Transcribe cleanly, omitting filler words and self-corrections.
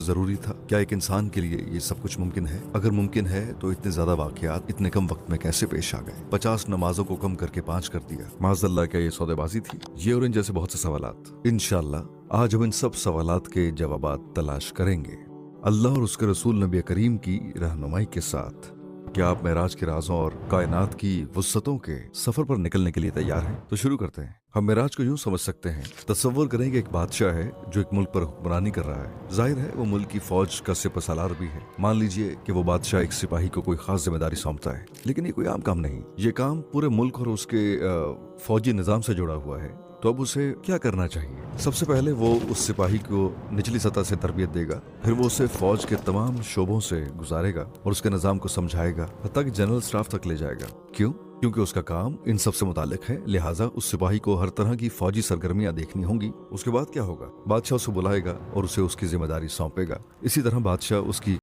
ज़रूरी था? क्या एक इंसान के लिए ये सब कुछ मुमकिन है? अगर मुमकिन है तो इतने ज़्यादा वाक़यात इतने कम वक्त में कैसे पेश आ गए? 50 नमाजों को कम करके 5 कर दिया। माज़अल्लाह, क्या ये सौदेबाजी थी? ये और इन जैसे बहुत से सवालात। इंशाअल्लाह आज हम इन सब सवालात के जवाबात तलाश करेंगे, अल्लाह और उसके रसूल नबी करीम की रहनुमाई के साथ। क्या आप मेराज के राजों और कायनात की वुस्सतों के सफर पर निकलने के लिए तैयार हैं? तो शुरू करते हैं। हम मेराज को यूं समझ सकते हैं, तसव्वुर करें कि एक बादशाह है जो एक मुल्क पर हुक्मरानी कर रहा है। जाहिर है वो मुल्क की फौज का सिपहसालार भी है। मान लीजिए कि वो बादशाह एक सिपाही को कोई खास जिम्मेदारी सौंपता है, लेकिन ये कोई आम काम नहीं। ये काम पूरे मुल्क और उसके फौजी निजाम से जुड़ा हुआ है। तो अब उसे क्या करना चाहिए? सबसे पहले वो उस सिपाही को निचली सतह से तरबियत देगा, फिर वो उसे फौज के तमाम शोबों से गुजारेगा और उसके निजाम को समझाएगा, हत्ता कि जनरल स्टाफ तक ले जाएगा। क्यों? क्योंकि उसका काम इन सब से मुतालिक है, लिहाजा उस सिपाही को हर तरह की फौजी सरगर्मियां देखनी होंगी। उसके बाद क्या होगा? बादशाह उसे बुलाएगा और उसे उसकी जिम्मेदारी सौंपेगा। इसी तरह बादशाह उसकी